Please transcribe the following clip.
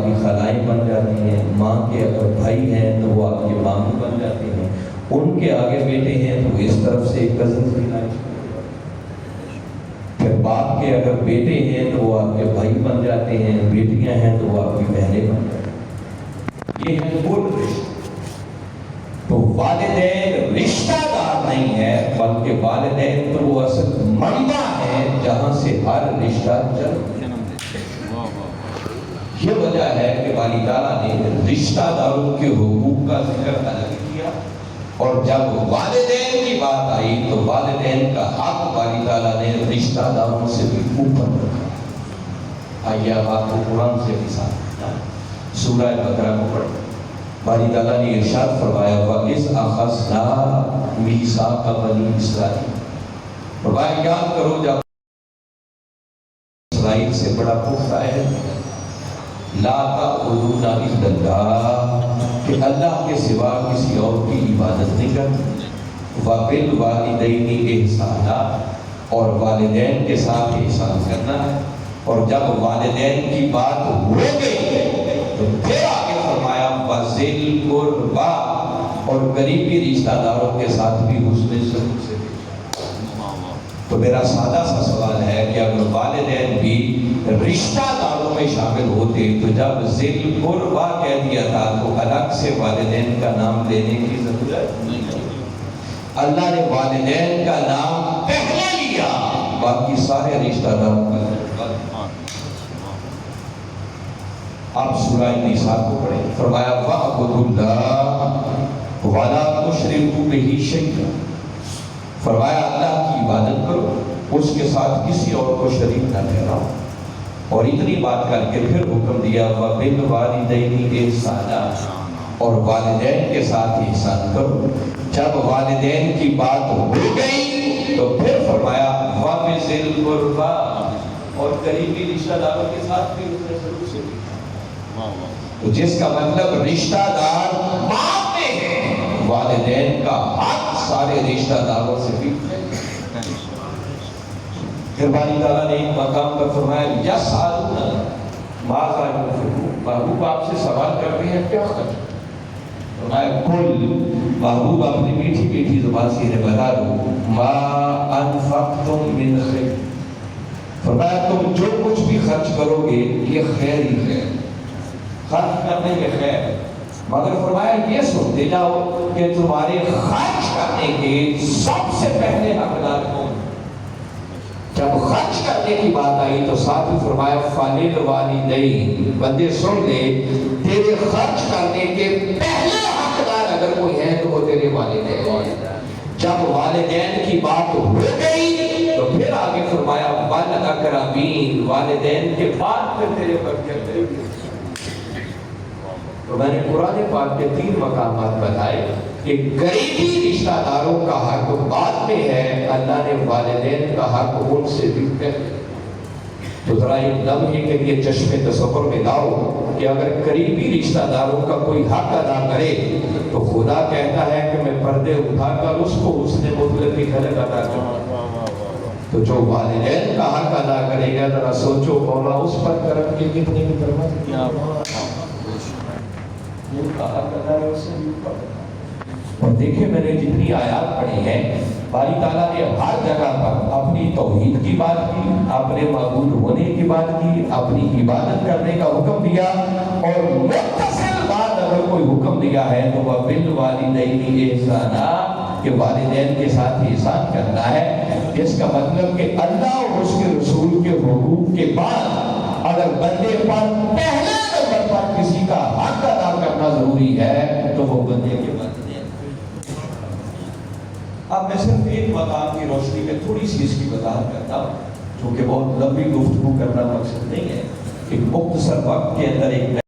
آپ کی خالائیں بن جاتی ہیں، ماں کے اگر بھائی ہیں تو وہ آپ کے ماموں بن جاتے ہیں، ان کے آگے بیٹے ہیں تو اس طرف سے کزنز بھی لائیں، پھر باپ کے اگر بیٹے ہیں تو وہ آپ کے بھائی بن جاتے ہیں، بیٹیاں ہیں تو وہ آپ کی بہنیں بن جاتی ہیں۔ یہ ہے کل رشتہ۔ تو والدین رشتہ دار نہیں ہے، بلکہ والدین تو وہ اصل منبع ہے جہاں سے ہر رشتہ جنم لیتا ہے۔ یہ وجہ ہے کہ باری تعالیٰ نے رشتہ داروں کے حقوق کا ذکر الگ کیا، اور جب والدین کی بات آئی تو والدین کا حق باری تعالیٰ نے رشتہ داروں سے بھی اوپر رکھا۔ آئیے اب آپ کو قرآن سے مثال سورہ بقرہ کو پڑھیں۔ باری تعالیٰ نے ارشاد فرمایا وَإِذْ أَخَذْنَا مِيثَاقَ بَنِي إِسرائِیل، فرمایا یاد کرو جب اسرائیل سے بڑا پختہ ہے لا تعبدون الا اللہ، کہ اللہ کے سوا کسی اور کی عبادت نہیں کرتے، وَبِالْوَالِدَيْنِ إِحْسَانًا، اور والدین کے ساتھ احسان کرنا ہے۔ اور جب والدین کی بات ہو گئی تو پھر آگے فرمایا وَذِي الْقُرْبَى، اور قریبی رشتہ داروں کے ساتھ بھی حسن سلوک سے پیش آنا۔ تو میرا سادہ سا سوال ہے کہ اگر والدین بھی رشتہ داروں میں شامل ہوتے تو جب ذی القربیٰ کہہ دیا تھا تو الگ سے والدین کا نام لینے کی ضرورت نہیں ہے۔ اللہ نے والدین کا نام پہلے لیا، باقی سارے رشتہ داروں کا آپ سورہ النساء کو پڑھیں۔ فرمایا وَاعْبُدُوا اللَّهَ وَلَا تُشْرِكُوا بِهِ شَيْئًا، فرمایا اللہ کی عبادت کرو، اس کے ساتھ کسی اور کو شریک نہ ٹھہراؤ۔ اور اتنی بات کر کے پھر حکم دیا وَبِالْوَالِدَيْنِ إِحْسَانًا، اور والدین کے ساتھ احسان کرو۔ جب والدین کی بات ہو گئی تو پھر فرمایا وَبِذِي الْقُرْبَى، اور قریبی رشتہ داروں کے ساتھ بھی اس نے سلوک سے بھی، تو جس کا مطلب رشتہ دار باپ میں ہے، والدین کا حق سارے رشتہ داروں سے بھی۔ پھر باری تعالیٰ نے ایک مقام پر فرمایا یسألونک ماذا ينفقون، محبوب آپ سے سوال کرتے ہیں کیا خرچ، فرمایا کل، محبوب اپنی میٹھی میٹھی زبان سے انہیں بتا دو ما انفقتم من خیر، فرمایا تم جو کچھ بھی خرچ کرو گے یہ خیر ہی خیر، خرچ کرنے میں خیر، مگر فرمایا یہ سنتے جاؤ کہ تمہارے خرچ کرنے کے سب سے پہلے حقدار کون؟ جب خرچ کرنے کی بات آئی تو ساتھ ہی فرمایا فَلِلْوَالِدَيْنِ، بندے سن لے تیرے خرچ کرنے کے پہلے حقدار اگر کوئی ہے تو وہ تیرے والدین۔ جب والدین کی بات ہو گئی تو پھر آگے فرمایا وَالْأَقْرَبِينَ، والدین کے بعد پھر تیرے پر کیا کرے گی۔ تو میں نے قرآن پاک کے 3 مقامات بتائے کہ قریبی رشتہ داروں کا حق بعد میں ہے، اللہ نے والدین کا حق ان سے بھی پہلے۔ تو ذرا ایک لمحے کے لیے چشم تصور میں لاؤ کہ اگر قریبی رشتہ داروں کا کوئی حق ادا کرے تو خدا کہتا ہے کہ میں پردے اٹھا کر اس کو اس نے مطلق کی حق ادا کروں۔ تو جو والدین کا حق ادا کرے گا ذرا سوچو مولا اس پر کرم کی کتنی کرم، اور دیکھیں میں نے جتنی آیات پڑھی ہیں باری تعالیٰ نے ہر جگہ پر اپنی توحید کی بات کی، اپنے معبود ہونے کی بات کی، اپنی عبادت کرنے کا حکم دیا، اور متصل بات اگر کوئی حکم دیا ہے تو وہ بالوالدین احسانا، کہ والدین کے ساتھ احسان کرنا ہے، جس کا مطلب کہ اللہ اور اس کے رسول کے حقوق کے بعد اگر بندے پر پہلے نمبر پر کسی کا حق ادا کرنا ضروری ہے تو وہ بندے کے والدین۔ اب میں صرف ایک مقام کی روشنی میں تھوڑی سی اس کی وضاحت کرتا ہوں، جو کہ بہت لمبی گفتگو کرنا مقصد نہیں ہے، ایک مختصر وقت کے اندر ایک